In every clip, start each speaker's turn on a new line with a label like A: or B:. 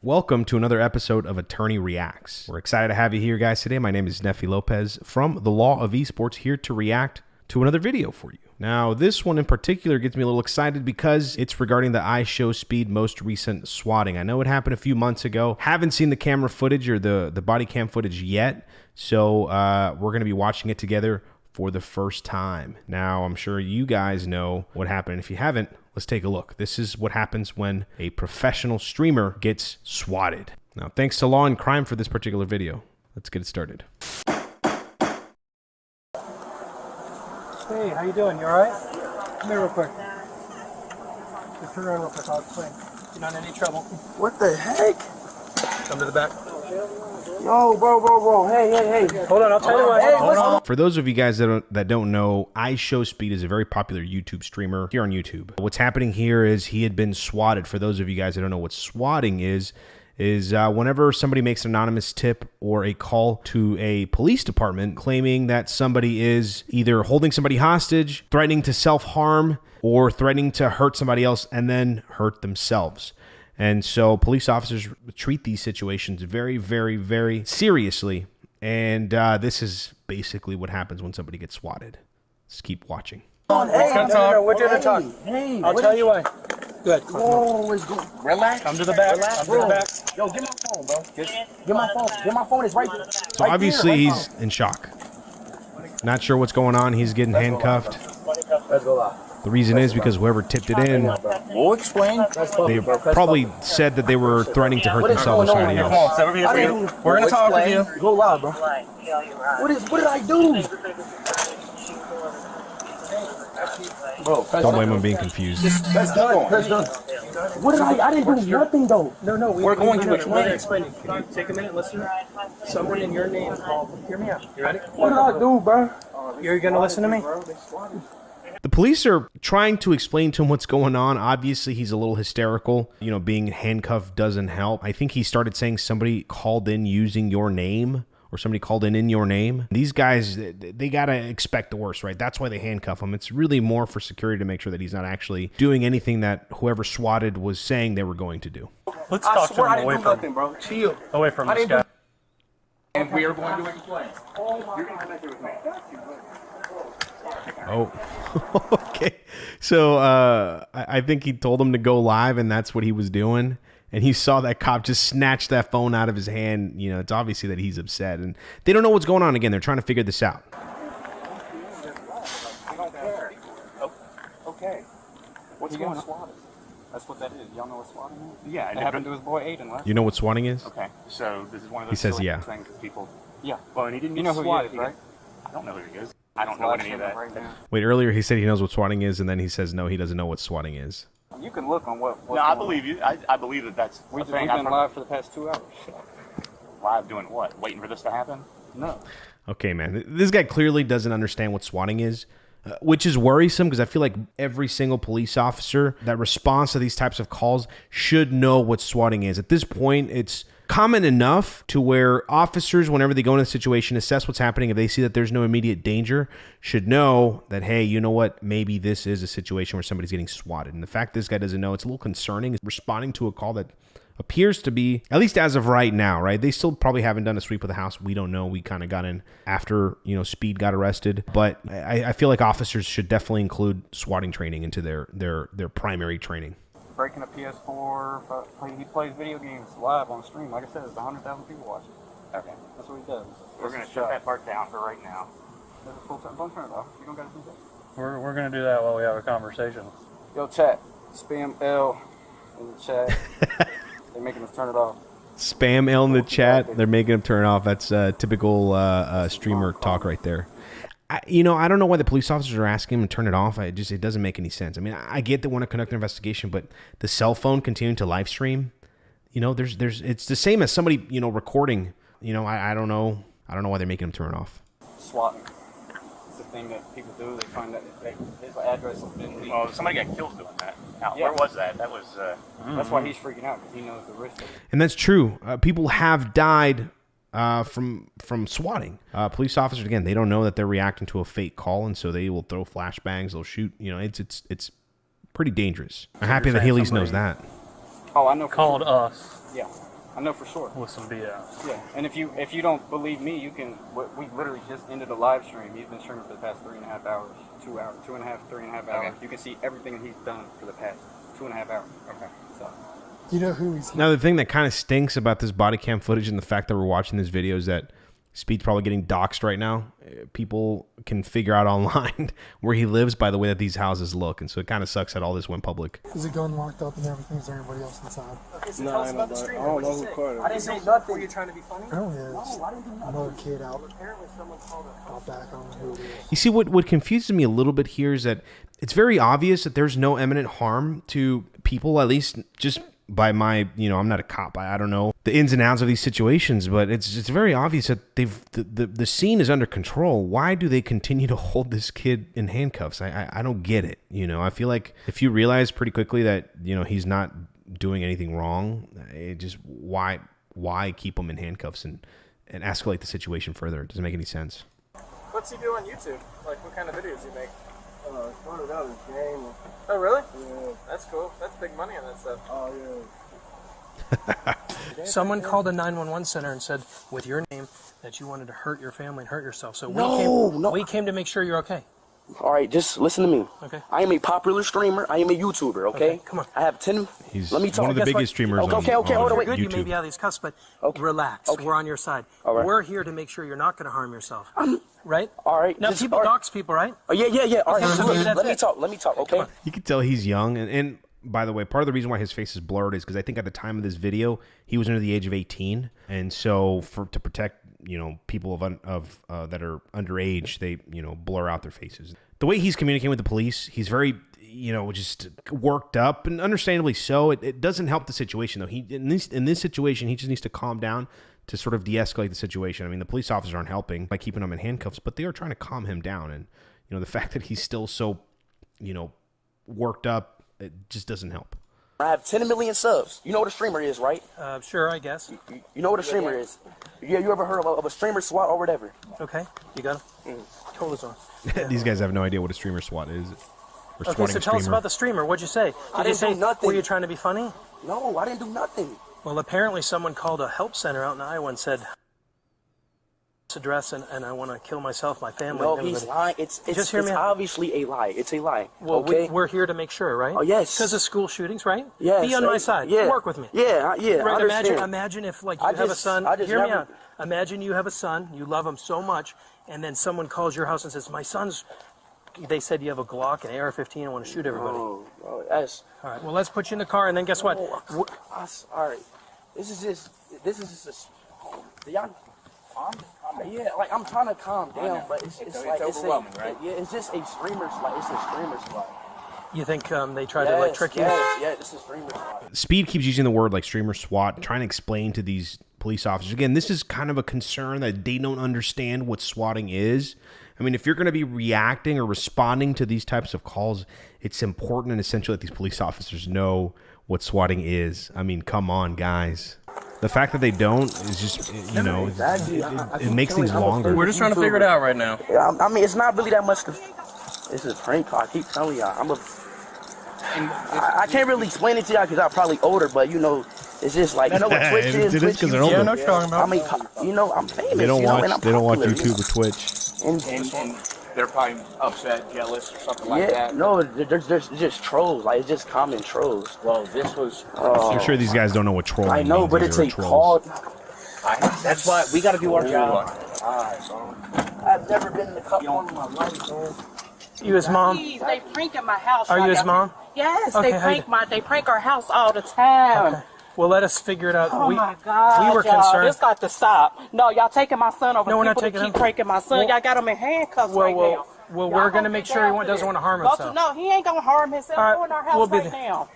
A: Welcome to another episode of Attorney Reacts. We're excited to have you here, guys, today. My name is Nefi Lopez from the Law of Esports, here to react to another video for you. Now, this one in particular gets me a little excited because it's regarding the IShowSpeed most recent swatting. I know it happened a few months ago. Haven't seen the camera footage or the body cam footage yet, so we're going to be watching it together for the first time. Now, I'm sure you guys know what happened. If you haven't, let's take a look. This is what happens when a professional streamer gets swatted. Now, thanks to Law and Crime for this particular video. Let's get it started.
B: Hey, how you doing? You alright? Come here real quick. Just turn around real quick, I'll explain. You're not in any trouble.
C: What the heck?
B: Come to the back.
C: Yo, bro. Hey.
B: Hold on, I'll tell you what. Hey, hold on.
A: For those of you guys that don't know, IShowSpeed is a very popular YouTube streamer here on YouTube. What's happening here is he had been swatted. For those of you guys that don't know what swatting is whenever somebody makes an anonymous tip or a call to a police department claiming that somebody is either holding somebody hostage, threatening to self-harm, or threatening to hurt somebody else and then hurt themselves. And so police officers treat these situations very, very, very seriously. And this is basically what happens when somebody gets swatted. Let's keep watching.
B: We're gonna talk.
C: Hey,
B: I'll tell you why. Good.
C: Whoa, let's go. Relax.
B: Come to the back.
C: Relax,
B: Come to the back.
C: Yo, get my phone, bro. Get my phone. Get my phone. It's right there.
A: So obviously he's in shock. Not sure what's going on. He's getting handcuffed.
C: Let's go live.
A: The reason is because whoever tipped it in,
C: We'll explain.
A: they probably said that they were threatening to hurt themselves or somebody else.
B: We're gonna talk with you.
C: Go live, bro. What did I do? Bro,
A: Don't blame him being confused.
C: that's done. That's done. What did I didn't do nothing though.
B: No,
C: We're going to explain.
B: explain. Can you take a minute, listen? Somebody in your name called. Hear me out. You ready?
C: What did I do, bro?
B: You're gonna listen to me?
A: The police are trying to explain to him what's going on. Obviously, he's a little hysterical. You know, being handcuffed doesn't help. I think he started saying somebody called in using your name or somebody called in your name. These guys, they got to expect the worst, right? That's why they handcuff him. It's really more for security to make sure that he's not actually doing anything that whoever swatted was saying they were going to do.
B: Let's talk to him
C: I
B: away
C: didn't do
B: from
C: nothing, bro. Chill.
B: away from this guy.
C: And we are going to explain.
A: Oh, okay. So I think he told him to go live, and that's what he was doing. And he saw that cop just snatch that phone out of his hand. You know, it's obviously that he's upset, and they don't know what's going on. Again, they're trying to figure this out.
D: Okay. What's going on? That's what that is. Y'all know what swatting is? Yeah, it happened to his boy Aiden last.
A: You know what swatting is?
D: Okay, so this is one of
A: He
D: those
A: says,
D: silly
A: yeah.
D: things that people. Yeah, well, and he didn't. You know who
B: swatted,
D: he is,
B: right?
D: I don't know who he is. I don't know any of that.
B: Right now.
A: Wait, earlier he said he knows what swatting is, and then he says no, he doesn't know what swatting is.
D: You can look on what. No, I believe you. I believe that that's.
B: We've
D: a thing.
B: been live for the past 2 hours.
D: Live doing what? Waiting for this to happen?
B: No.
A: Okay, man. This guy clearly doesn't understand what swatting is, which is worrisome because I feel like every single police officer that responds to these types of calls should know what swatting is. At this point, it's common enough to where officers, whenever they go into a situation, assess what's happening. If they see that there's no immediate danger, should know that, hey, you know what? Maybe this is a situation where somebody's getting swatted. And the fact this guy doesn't know, it's a little concerning. Responding to a call that appears to be, at least as of right now, right? They still probably haven't done a sweep of the house. We don't know. We kind of got in after, you know, Speed got arrested. But I feel like officers should definitely include swatting training into their primary training.
D: Breaking a PS4. He plays video games live on stream. Like I said, there's 100,000 people watching. Okay.
B: That's what he does.
D: We're gonna shut that part down for right now. There's a full time. Don't turn it off. You don't gotta do that.
B: We're gonna do that while we have a conversation.
D: Yo, chat. Spam L in the chat. They're making us turn it off.
A: Spam L in the chat. They're making him turn it off. That's typical streamer talk right there. I don't know why the police officers are asking him to turn it off. It doesn't make any sense. I mean, I get they want to conduct an investigation, but the cell phone continuing to live stream, it's the same as somebody, recording. I don't know why they're making him turn it off.
D: Swatting. It's the thing that people do. They find that his address has been leaked. Well, somebody got killed doing that. Now, where was that? That was. That's why he's freaking out, because he knows the risk of it.
A: And that's true. People have died from swatting. Police officers, again, they don't know that they're reacting to a fake call, and so they will throw flashbangs. They'll shoot. It's pretty dangerous. I'm happy that he at least knows that.
D: Oh, I know.
B: Called us.
D: Yeah. I know for sure.
C: With some BS.
D: Yeah, and if you don't believe me, you can. We literally just ended a live stream. He's been streaming for the past 3.5 hours, 2 hours, 2.5, 3.5 hours. Okay. You can see everything that he's done for the past 2.5 hours. Okay. So.
B: You know who he's.
A: Now the thing that kind of stinks about this body cam footage and the fact that we're watching this video is that Speed's probably getting doxxed right now. People can figure out online where he lives by the way that these houses look, and so it kind of sucks that all this went public.
B: Is it gun locked up and everything? Is there anybody else inside? Okay, so
E: No,
B: tell us about the streamer.
E: I don't know who caught it.
B: I didn't say nothing. Were you trying to be funny?
E: Oh,
B: No, I didn't do nothing. Another kid out. Apparently someone called out back. I don't know who it is.
A: You see, what confuses me a little bit here is that it's very obvious that there's no imminent harm to people, at least just by my, I'm not a cop. I don't know the ins and outs of these situations, but it's very obvious that the scene is under control. Why do they continue to hold this kid in handcuffs? I don't get it. I feel like if you realize pretty quickly that, he's not doing anything wrong, it just, why keep him in handcuffs and escalate the situation further? It doesn't make any sense.
B: What's he do on YouTube? Like, what kind of videos do you make?
E: Started out as game.
B: Oh, really?
E: Yeah.
B: That's cool. That's big money on that stuff.
E: Oh, yeah.
B: Someone called a 911 center and said, with your name, that you wanted to hurt your family and hurt yourself. So we came to make sure you're okay.
C: All right, just listen to me.
B: Okay.
C: I am a popular streamer. I am a YouTuber, okay?
B: Come on.
C: I have 10...
A: He's
C: let me talk.
A: one of the
C: Guess
A: biggest streamers
C: Okay,
A: on
C: hold on, wait.
B: Good, you
A: YouTube.
B: may be out of these cuffs, but relax. We're on your side.
C: All right.
B: We're here to make sure you're not going to harm yourself. Right?
C: All right.
B: Now, people dox people, right?
C: Oh, yeah. All right,
B: Okay,
C: look,
B: that's
C: let me talk, okay?
A: You can tell he's young, and by the way, part of the reason why his face is blurred is because I think at the time of this video he was under the age of 18, and so to protect people that are underage, they blur out their faces. The way he's communicating with the police, he's very just worked up, and understandably so. It doesn't help the situation though. In this situation, he just needs to calm down to sort of de-escalate the situation. I mean, the police officers aren't helping by keeping him in handcuffs, but they are trying to calm him down. And the fact that he's still so worked up, it just doesn't help.
C: I have 10 million subs. You know what a streamer is, right?
B: Sure, I guess.
C: You know what a streamer is. Yeah, you ever heard of a streamer SWAT or whatever?
B: Okay, you got him? Hold this on.
A: These guys have no idea what a streamer SWAT is.
B: Okay, so tell us about the streamer. What'd you say?
C: I didn't do nothing.
B: Were you trying to be funny?
C: No, I didn't do nothing.
B: Well, apparently someone called a help center out in Iowa and said, this address, and I want to kill myself, my family.
C: No,
B: and
C: he's lying. It's obviously a lie. It's a lie.
B: Well,
C: okay?
B: we're here to make sure, right?
C: Oh, yes.
B: Because of school shootings, right?
C: Yes.
B: Be on my side.
C: Yeah.
B: Work with me.
C: Yeah.
B: Right,
C: I
B: imagine if, like, you have a son. Hear me out. Imagine you have a son, you love him so much, and then someone calls your house and says, my son's... They said you have a Glock, an AR-15, and want to shoot everybody.
C: Oh, that's...
B: All right, well, let's put you in the car, and then guess what?
C: All right. This is just yeah, like, I'm trying to calm down, but it's overwhelming, right? Yeah, it's just a streamer's like, it's a streamer's like.
B: You think they tried to, like, trick you?
C: Yeah, this is streamer's like.
A: Speed keeps using the word like streamer SWAT, trying to explain to these police officers. Again, this is kind of a concern that they don't understand what swatting is. I mean, if you're going to be reacting or responding to these types of calls, it's important and essential that these police officers know what swatting is. I mean, come on, guys. The fact that they don't is just, it makes things longer.
B: We're just trying to figure it out right now.
C: Yeah, I mean, it's not really that much. This is a prank call. I keep telling y'all. I can't really explain it to y'all because I'm probably older, but it's just like, what Twitch is.
A: It is because they're older.
B: Yeah, I know what you're talking about.
C: I mean, I'm famous.
A: They don't watch.
C: And I'm
A: They don't watch
C: popular,
A: YouTube or Twitch.
D: And they're probably upset, jealous, or something like that.
C: No, there's just trolls. Like, it's just common trolls.
D: Well, this was...
A: I'm sure these guys don't know what trolling
C: I know,
A: means.
C: but
A: These
C: it's
A: are
C: a
A: trolls.
C: call. That's why we got to do our job. I've never been in the cup one in my life, man.
B: You his mom?
F: Please, they prank in my house.
B: Are you his mom?
F: Yes,
B: Okay,
F: they prank our house all the time.
B: Okay. Well, let us figure it out.
F: Oh my God,
B: we were
F: y'all,
B: concerned.
F: this got to stop. No, y'all taking my son over.
B: No, we're not
F: people
B: taking
F: that keep
B: him.
F: pranking my son.
B: Well,
F: y'all got him in handcuffs right now.
B: Well,
F: Y'all
B: we're going to
F: gonna
B: make
F: get
B: sure
F: down
B: he
F: to
B: doesn't
F: this.
B: want to harm
F: Go
B: himself.
F: no, he ain't gonna harm himself.
B: All right,
F: Go in our house
B: we'll be
F: right
B: there.
F: now.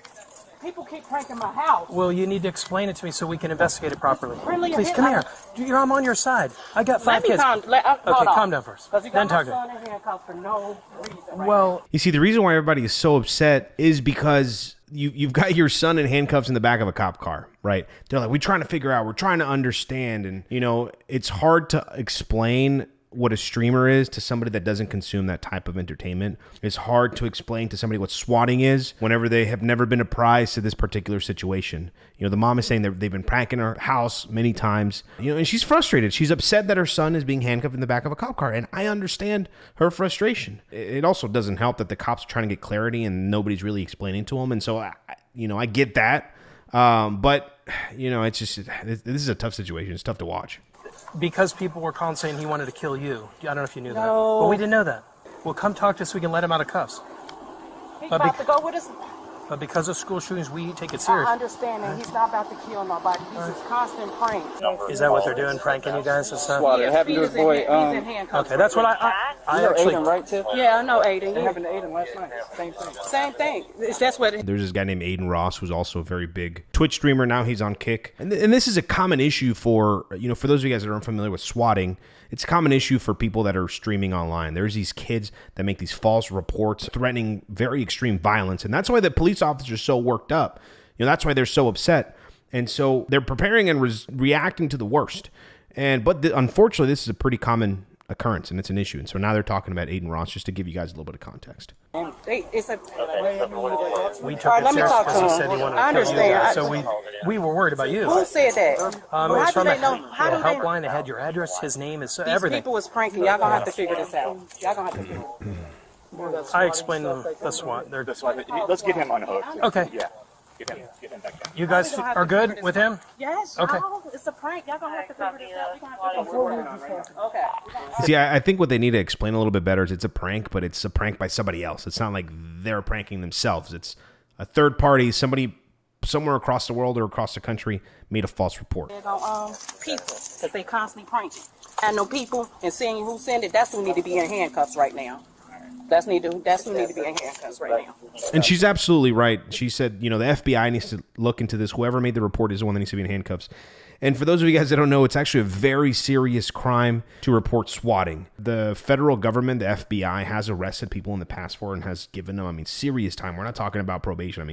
F: People keep pranking my house.
B: Well, you need to explain it to me so we can investigate it properly.
F: Really?
B: Please, come here. I'm on your side. I got 5 kids.
F: Hold
B: Okay,
F: on.
B: calm down first.
F: Because you
B: Then
F: got
B: talk
F: my
B: to me.
F: son in handcuffs for no reason. Right
B: Well,
A: You see, the reason why everybody is so upset is because you've got your son in handcuffs in the back of a cop car, right? They're like, we're trying to figure out, we're trying to understand. And, it's hard to explain what a streamer is to somebody that doesn't consume that type of entertainment. It's hard to explain to somebody what swatting is whenever they have never been apprised to this particular situation. You know, the mom is saying that they've been pranking her house many times, you know, and she's frustrated. She's upset that her son is being handcuffed in the back of a cop car, and I understand her frustration. It also doesn't help that the cops are trying to get clarity and nobody's really explaining to them, and so, I get that. But, you know, it's just, this is a tough situation. It's tough to watch.
B: Because people were calling saying he wanted to kill you. I don't know if you knew that.
F: No.
B: But we didn't know that. Well, come talk to us so we can let him out of cuffs.
F: He's
B: But
F: about to go with us.
B: But because of school shootings, we take it
F: I
B: serious.
F: understand that he's not about to kill nobody. He's just constant pranks.
B: Is that what they're doing, pranking you guys and stuff?
D: Swatted. It happened to his boy.
F: He's in handcuffs.
B: Okay, that's what I actually...
D: Aiden, right, Tiff?
F: Yeah, I know Aiden.
D: It happened to Aiden last night. Same thing.
F: Same thing. That's what.
A: There's this guy named Aiden Ross, who's also a very big Twitch streamer. Now he's on Kick. And this is a common issue for, you know, for those of you guys that are unfamiliar with swatting, it's a common issue for people that are streaming online. There's these kids that make these false reports threatening very extreme violence. And that's why the police officers are so worked up. You know, that's why they're so upset. And so they're preparing and reacting to the worst. But unfortunately, this is a pretty common occurrence, and it's an issue. And so now they're talking about Aiden Ross, just to give you guys a little bit of context.
F: It's a.
B: We took
F: All right,
B: it
F: let me
B: serious
F: talk to
B: because he
F: him.
B: said he wanted
F: I
B: to kill you
F: understand.
B: guys. So we were worried about you.
F: Who said that?
B: It
F: How
B: was
F: do
B: from
F: they
B: a
F: know? How do they?
B: helpline that had your address, his name, is
F: These
B: everything.
F: people was pranking. Y'all gonna have to figure this out. Y'all gonna have to figure it out.
B: I explained to them the SWAT.
G: Let's get him unhooked.
B: Okay.
G: Yeah. Get him back down.
B: You guys are good with him?
F: Yes.
B: Okay.
F: Oh, it's a prank. Y'all gonna have to figure this out. We gonna have to figure this out. Okay.
A: See, I think what they need to explain a little bit better is it's a prank, but it's a prank by somebody else. It's not like they're pranking themselves. It's a third party, somebody somewhere across the world or across the country made a false report.
F: They're gonna people, because they constantly pranking. And no people and seeing who send it, that's who need to be in handcuffs right now. That's who need to be in handcuffs right now.
A: And she's absolutely right. She said, you know, the FBI needs to look into this. Whoever made the report is the one that needs to be in handcuffs. And for those of you guys that don't know, it's actually a very serious crime to report swatting. The federal government, the FBI, has arrested people in the past for it and has given them, serious time. We're not talking about probation.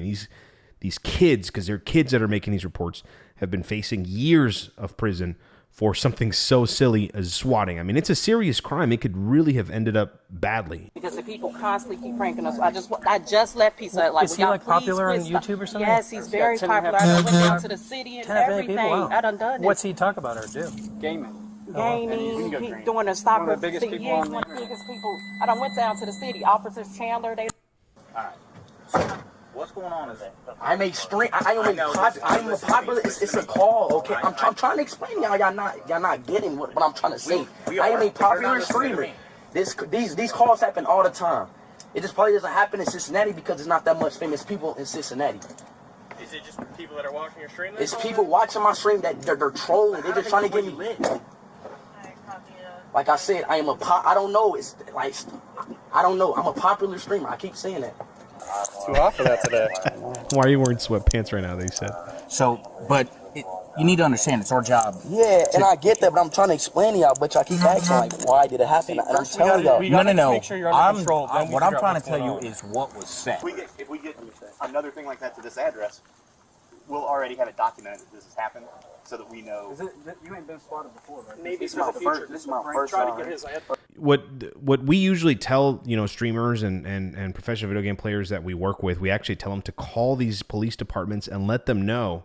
A: These kids, because they're kids that are making these reports, have been facing years of prison for something so silly as swatting. It's a serious crime. It could really have ended up badly.
F: Because the people constantly keep pranking us. I just let people
B: Is he popular on YouTube or something?
F: Yes, he's very popular. I went down to the city and
B: 10 million
F: everything.
B: people, wow.
F: I done it.
B: What's he talk about or do?
D: Gaming.
F: Gaming, he doing a stopper.
D: One of the biggest people on
F: one of the biggest people. I done went down to the city. Officers Chandler, they.
G: What's going on is that?
C: I'm a stream. I'm a popular. It's a call, okay? I'm trying to explain y'all. Y'all not getting what I'm trying to say. I am a popular streamer. These calls happen all the time. It just probably doesn't happen in Cincinnati because there's not that much famous people in Cincinnati.
G: Is it just people that are watching your stream?
C: It's people watching my stream that they're trolling. They're just trying to get me lit. Like I said, I don't know. It's like I don't know. I'm a popular streamer. I keep saying that.
G: Too hot for that today.
A: Why are you wearing sweatpants right now, they said?
H: So, but you need to understand, it's our job.
C: Yeah, and I get that, but I'm trying to explain to y'all, but y'all keep asking, like, why did it happen? And I'm telling y'all.
H: No.
B: Make sure you're under control. Then we
H: What
B: figure
H: I'm trying
B: out
H: to tell
B: what's
H: you is what was said.
G: If we get another thing like that to this address, we'll already have it documented that this has happened, so that we know.
D: You ain't been spotted before, right?
B: Maybe
C: This is my first
B: Try to
C: time.
B: get his
A: What we usually tell, streamers and professional video game players that we work with, we actually tell them to call these police departments and let them know,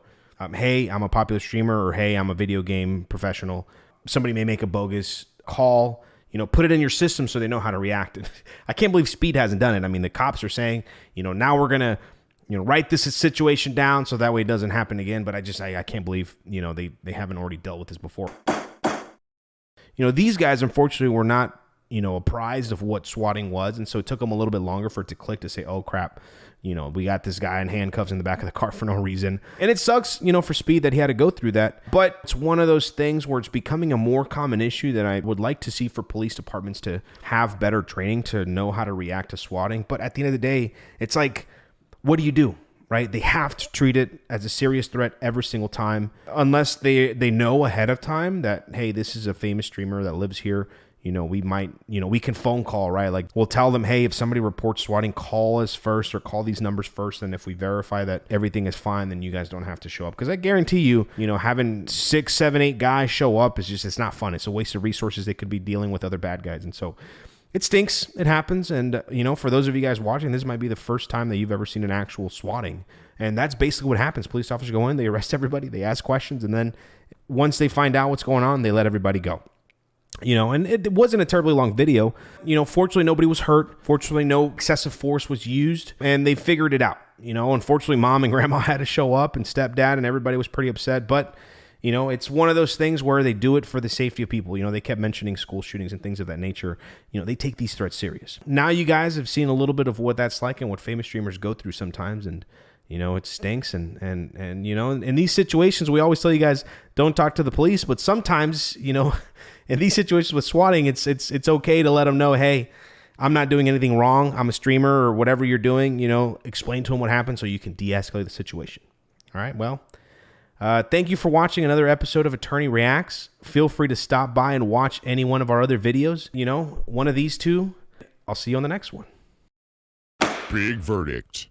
A: hey, I'm a popular streamer, or hey, I'm a video game professional. Somebody may make a bogus call. Put it in your system so they know how to react. I can't believe Speed hasn't done it. The cops are saying, now we're gonna write this situation down so that way it doesn't happen again. But I can't believe they haven't already dealt with this before. These guys, unfortunately, were not, apprised of what swatting was. And so it took them a little bit longer for it to click to say, oh, crap, we got this guy in handcuffs in the back of the car for no reason. And it sucks, for Speed that he had to go through that. But it's one of those things where it's becoming a more common issue that I would like to see for police departments to have better training to know how to react to swatting. But at the end of the day, it's like, what do you do? Right? They have to treat it as a serious threat every single time, unless they know ahead of time that, hey, this is a famous streamer that lives here. we might, we can phone call, right? Like we'll tell them, hey, if somebody reports swatting, call us first or call these numbers first. And if we verify that everything is fine, then you guys don't have to show up. Because I guarantee you, having 6, 7, 8 guys show up it's not fun. It's a waste of resources. They could be dealing with other bad guys. And so it stinks. It happens. And, for those of you guys watching, this might be the first time that you've ever seen an actual swatting. And that's basically what happens. Police officers go in, they arrest everybody, they ask questions, and then once they find out what's going on, they let everybody go. And it wasn't a terribly long video. Fortunately, nobody was hurt. Fortunately, no excessive force was used, and they figured it out. Unfortunately, mom and grandma had to show up, and stepdad, and everybody was pretty upset. But, it's one of those things where they do it for the safety of people. They kept mentioning school shootings and things of that nature. They take these threats serious. Now you guys have seen a little bit of what that's like and what famous streamers go through sometimes, and it stinks. And in these situations, we always tell you guys, don't talk to the police. But sometimes, in these situations with swatting, it's okay to let them know, hey, I'm not doing anything wrong. I'm a streamer or whatever you're doing. Explain to them what happened so you can de-escalate the situation. All right, well, thank you for watching another episode of Attorney Reacts. Feel free to stop by and watch any one of our other videos. One of these two. I'll see you on the next one.
I: Big verdict.